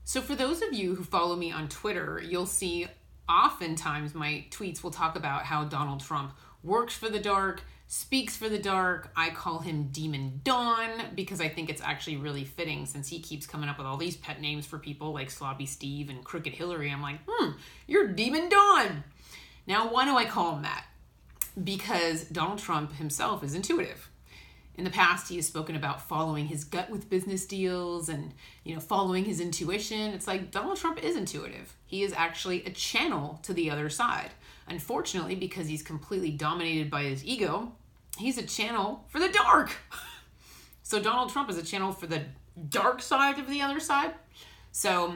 So for those of you who follow me on Twitter, you'll see oftentimes my tweets will talk about how Donald Trump works for the dark, speaks for the dark. I call him Demon Dawn because I think it's actually really fitting since he keeps coming up with all these pet names for people like Sloppy Steve and Crooked Hillary. I'm like, you're Demon Dawn. Now, why do I call him that? Because Donald Trump himself is intuitive. In the past, he has spoken about following his gut with business deals and, following his intuition. It's like Donald Trump is intuitive. He is actually a channel to the other side. Unfortunately, because he's completely dominated by his ego, he's a channel for the dark. So Donald Trump is a channel for the dark side of the other side. So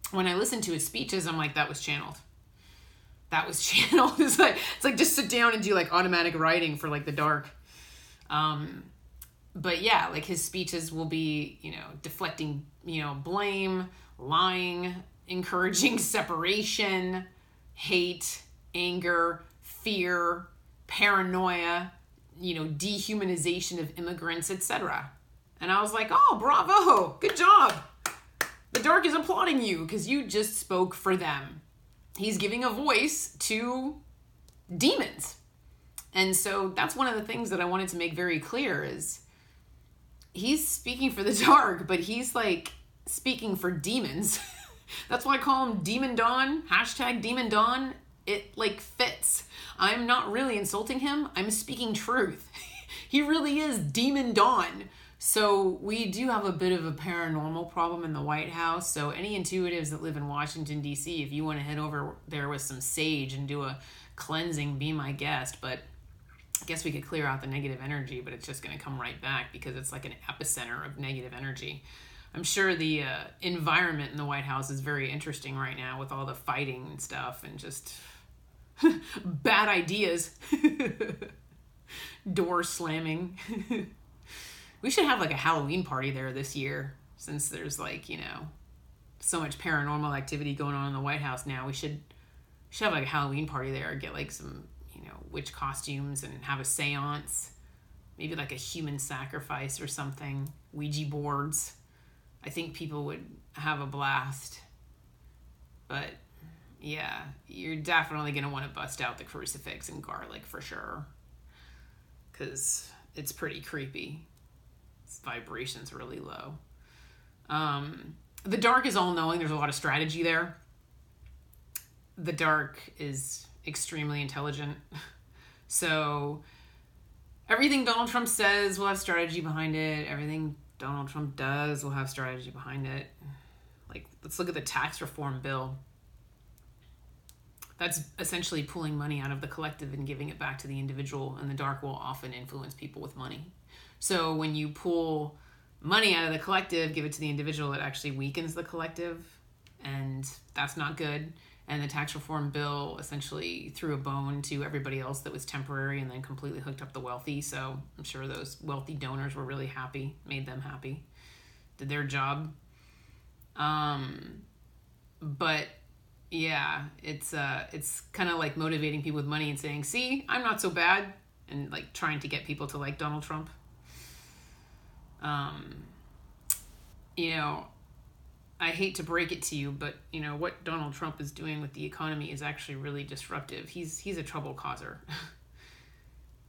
when I listen to his speeches, I'm like, that was channeled. That was channeled. It's like just sit down and do like automatic writing for like the dark. But yeah, like his speeches will be, deflecting, blame, lying, encouraging separation, hate, anger, fear, paranoia, dehumanization of immigrants, etc. And I was like, oh, bravo, good job. The dark is applauding you because you just spoke for them. He's giving a voice to demons. And so that's one of the things that I wanted to make very clear is he's speaking for the dark, but he's like speaking for demons. That's why I call him Demon Dawn, #Demon Dawn. It like fits. I'm not really insulting him. I'm speaking truth. He really is Demon Dawn. So we do have a bit of a paranormal problem in the White House. So any intuitives that live in Washington, D.C., if you want to head over there with some sage and do a cleansing, be my guest. But I guess we could clear out the negative energy, but it's just going to come right back because it's like an epicenter of negative energy. I'm sure the environment in the White House is very interesting right now with all the fighting and stuff and just bad ideas. Door slamming. We should have like a Halloween party there this year since there's like, so much paranormal activity going on in the White House now. We should have like a Halloween party there, get like some witch costumes and have a seance, maybe like a human sacrifice or something, Ouija boards. I think people would have a blast. But yeah, you're definitely going to want to bust out the crucifix and garlic for sure, because it's pretty creepy. Its vibration's really low. The dark is all-knowing. There's a lot of strategy there. The dark is extremely intelligent. So everything Donald Trump says will have strategy behind it. Everything Donald Trump does will have strategy behind it. Like, let's look at the tax reform bill. That's essentially pulling money out of the collective and giving it back to the individual, and the dark will often influence people with money. So when you pull money out of the collective, give it to the individual, it actually weakens the collective, and that's not good. And the tax reform bill essentially threw a bone to everybody else that was temporary and then completely hooked up the wealthy. So I'm sure those wealthy donors were really happy, made them happy, did their job. But yeah, it's kind of like motivating people with money and saying, see, I'm not so bad, and like trying to get people to like Donald Trump. I hate to break it to you, but what Donald Trump is doing with the economy is actually really disruptive. He's a trouble causer.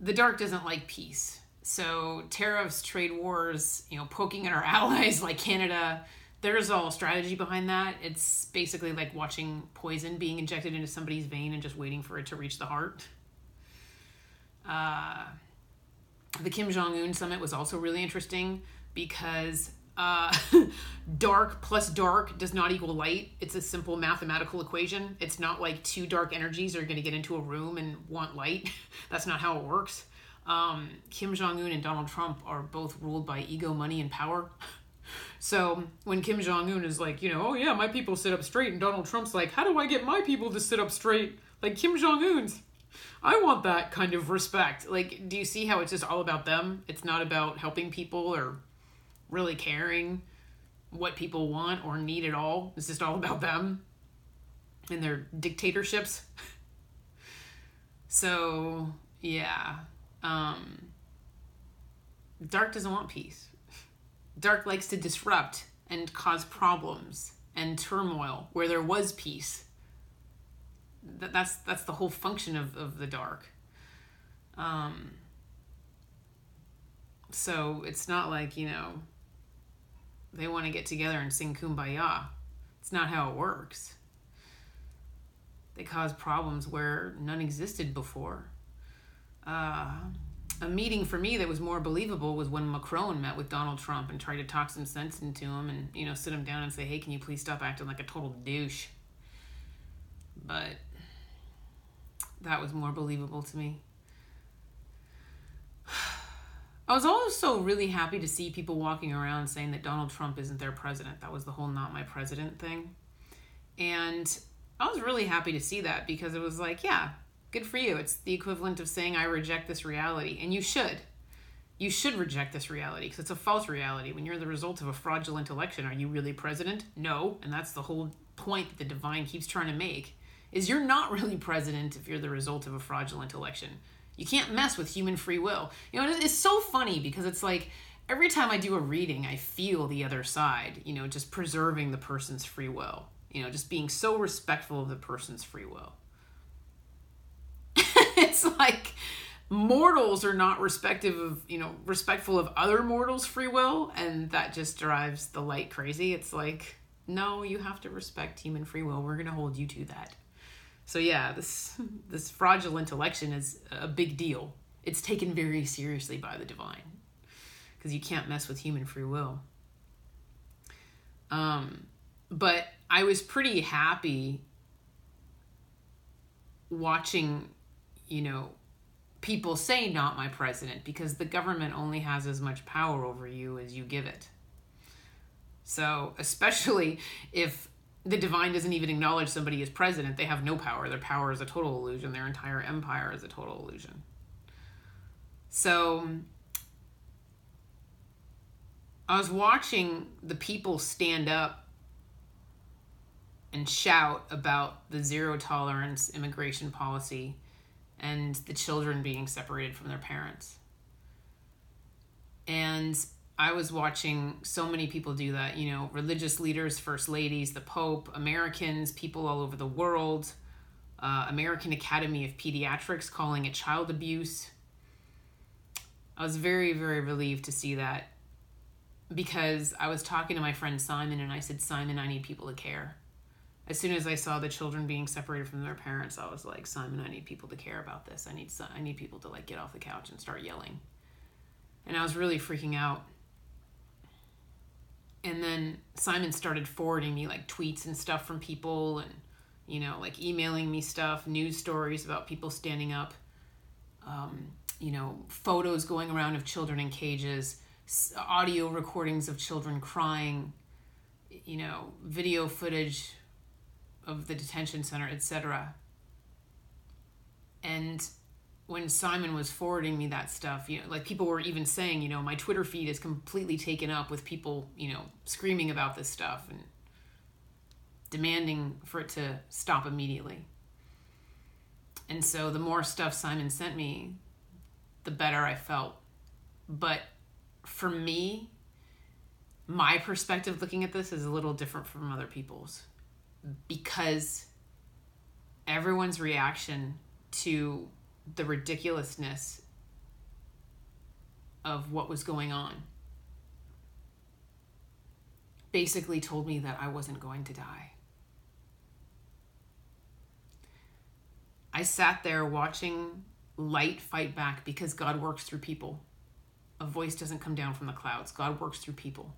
The dark doesn't like peace. So tariffs, trade wars, poking at our allies like Canada, there's all strategy behind that. It's basically like watching poison being injected into somebody's vein and just waiting for it to reach the heart. The Kim Jong-un summit was also really interesting because dark plus dark does not equal light. It's a simple mathematical equation. It's not like two dark energies are going to get into a room and want light. That's not how it works. Kim Jong-un and Donald Trump are both ruled by ego, money, and power. So when Kim Jong-un is like, oh yeah, my people sit up straight, and Donald Trump's like, how do I get my people to sit up straight like Kim Jong-un's? I want that kind of respect. Like, do you see how it's just all about them? It's not about helping people or really caring what people want or need at all. It's just all about them and their dictatorships. So, yeah. Dark doesn't want peace. Dark likes to disrupt and cause problems and turmoil where there was peace. That's the whole function of the dark. So it's not like, they want to get together and sing Kumbaya. It's not how it works. They cause problems where none existed before. A meeting for me that was more believable was when Macron met with Donald Trump and tried to talk some sense into him and, sit him down and say, hey, can you please stop acting like a total douche? But that was more believable to me. I was also really happy to see people walking around saying that Donald Trump isn't their president. That was the whole not my president thing. And I was really happy to see that because it was like, yeah, good for you. It's the equivalent of saying I reject this reality. And you should. You should reject this reality because it's a false reality. When you're the result of a fraudulent election, are you really president? No. And that's the whole point that the divine keeps trying to make, is you're not really president if you're the result of a fraudulent election. You can't mess with human free will. It's so funny because it's like every time I do a reading, I feel the other side, just preserving the person's free will, just being so respectful of the person's free will. It's like mortals are not respectful of other mortals' free will, and that just drives the light crazy. It's like, no, you have to respect human free will. We're going to hold you to that. So yeah, this fraudulent election is a big deal. It's taken very seriously by the divine because you can't mess with human free will. But I was pretty happy watching, people say not my president because the government only has as much power over you as you give it. So especially if the divine doesn't even acknowledge somebody as president, they have no power. Their power is a total illusion. Their entire empire is a total illusion. So I was watching the people stand up and shout about the zero tolerance immigration policy and the children being separated from their parents. And I was watching so many people do that, religious leaders, first ladies, the Pope, Americans, people all over the world, American Academy of Pediatrics calling it child abuse. I was very, very relieved to see that because I was talking to my friend Simon and I said, Simon, I need people to care. As soon as I saw the children being separated from their parents, I was like, Simon, I need people to care about this. I need people to get off the couch and start yelling. And I was really freaking out. And then Simon started forwarding me tweets and stuff from people and, emailing me stuff, news stories about people standing up, photos going around of children in cages, audio recordings of children crying, video footage of the detention center, etc. And when Simon was forwarding me that stuff, people were even saying, my Twitter feed is completely taken up with people, screaming about this stuff and demanding for it to stop immediately. And so the more stuff Simon sent me, the better I felt. But for me, my perspective looking at this is a little different from other people's because everyone's reaction to the ridiculousness of what was going on basically told me that I wasn't going to die. I sat there watching light fight back because God works through people. A voice doesn't come down from the clouds. God works through people.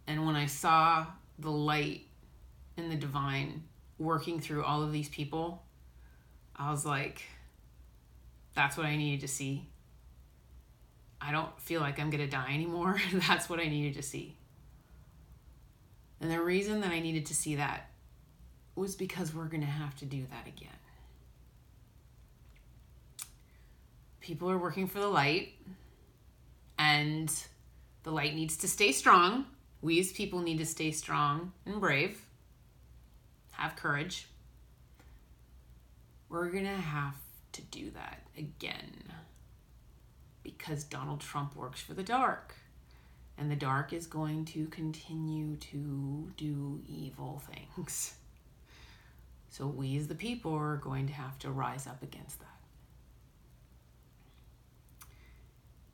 And when I saw the light and the divine working through all of these people, I was like, that's what I needed to see. I don't feel like I'm going to die anymore. That's what I needed to see. And the reason that I needed to see that was because we're going to have to do that again. People are working for the light, and the light needs to stay strong. We as people need to stay strong and brave. Have courage. We're going to have to do that again because Donald Trump works for the dark. And the dark is going to continue to do evil things. So we as the people are going to have to rise up against that.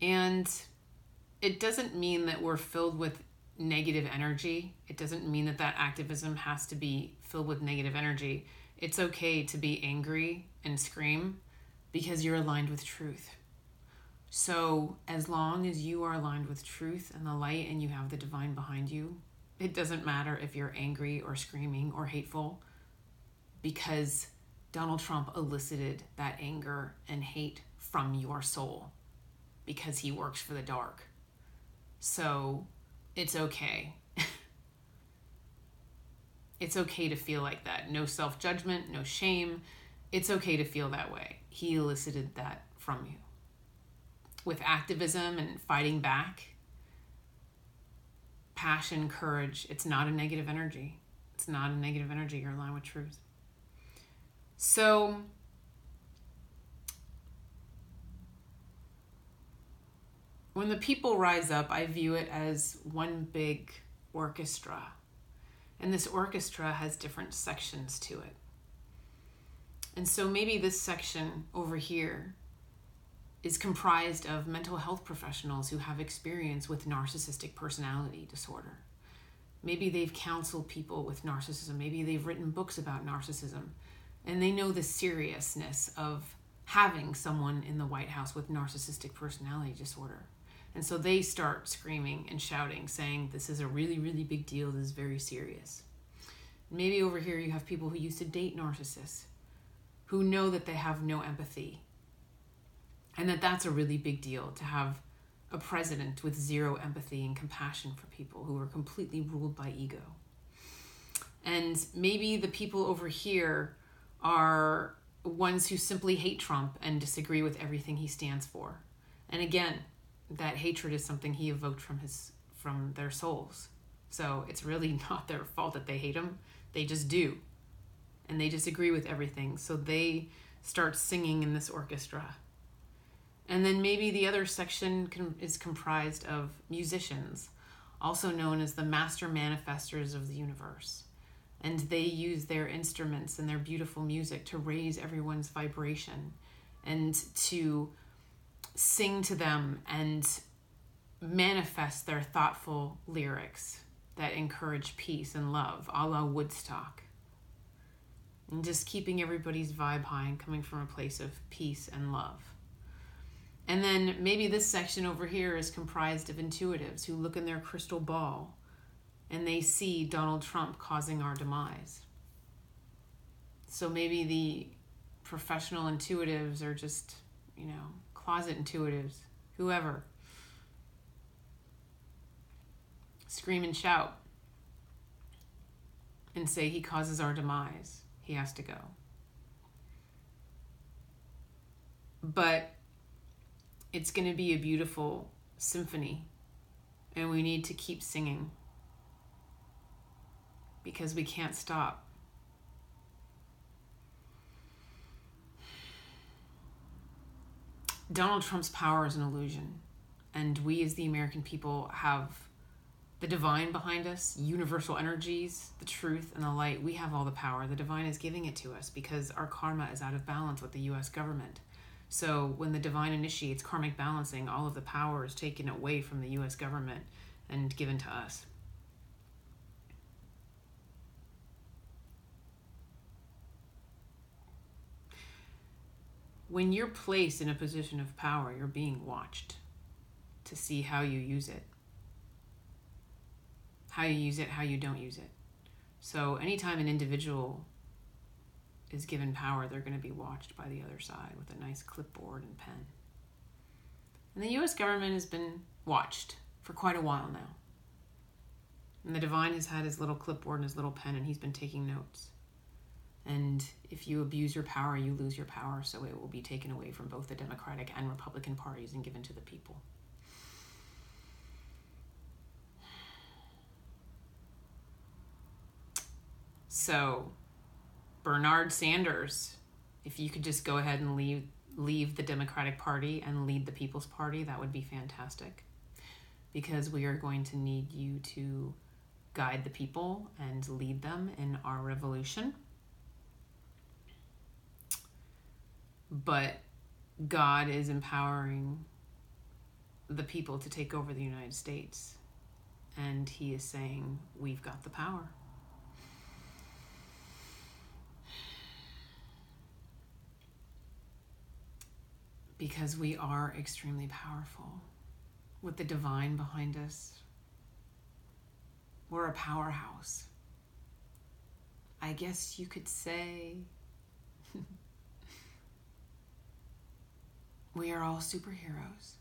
And it doesn't mean that we're filled with negative energy. It doesn't mean that activism has to be filled with negative energy. It's okay to be angry and scream because you're aligned with truth. So as long as you are aligned with truth and the light and you have the divine behind you, it doesn't matter if you're angry or screaming or hateful, because Donald Trump elicited that anger and hate from your soul because he works for the dark. So it's okay. It's okay to feel like that. No self-judgment, no shame. It's okay to feel that way. He elicited that from you. With activism and fighting back, passion, courage, it's not a negative energy. It's not a negative energy. You're in line with truth. So when the people rise up, I view it as one big orchestra. And this orchestra has different sections to it. And so maybe this section over here is comprised of mental health professionals who have experience with narcissistic personality disorder. Maybe they've counseled people with narcissism. Maybe they've written books about narcissism. And they know the seriousness of having someone in the White House with narcissistic personality disorder. And so they start screaming and shouting, saying, this is a really, really big deal. This is very serious. Maybe over here you have people who used to date narcissists, who know that they have no empathy. And that's a really big deal, to have a president with zero empathy and compassion for people who are completely ruled by ego. And maybe the people over here are ones who simply hate Trump and disagree with everything he stands for. And again, that hatred is something he evoked from their souls. So it's really not their fault that they hate him. They just do. And they disagree with everything. So they start singing in this orchestra. And then maybe the other section is comprised of musicians, also known as the master manifestors of the universe. And they use their instruments and their beautiful music to raise everyone's vibration and to sing to them and manifest their thoughtful lyrics that encourage peace and love, a la Woodstock. And just keeping everybody's vibe high and coming from a place of peace and love. And then maybe this section over here is comprised of intuitives who look in their crystal ball and they see Donald Trump causing our demise. So maybe the professional intuitives are just, closet intuitives, whoever. Scream and shout and say he causes our demise. He has to go. But it's going to be a beautiful symphony, and we need to keep singing because we can't stop. Donald Trump's power is an illusion, and we as the American people have the divine behind us, universal energies, the truth and the light. We have all the power. The divine is giving it to us because our karma is out of balance with the U.S. government. So when the divine initiates karmic balancing, all of the power is taken away from the U.S. government and given to us. When you're placed in a position of power, you're being watched to see how you use it. How you use it, how you don't use it. So anytime an individual is given power, they're going to be watched by the other side with a nice clipboard and pen. And the U.S. government has been watched for quite a while now. And the divine has had his little clipboard and his little pen, and he's been taking notes. And if you abuse your power, you lose your power, so it will be taken away from both the Democratic and Republican parties and given to the people. So, Bernard Sanders, if you could just go ahead and leave the Democratic Party and lead the People's Party, that would be fantastic. because we are going to need you to guide the people and lead them in our revolution. But God is empowering the people to take over the United States. And he is saying, we've got the power. Because we are extremely powerful. With the divine behind us, we're a powerhouse. I guess you could say we are all superheroes.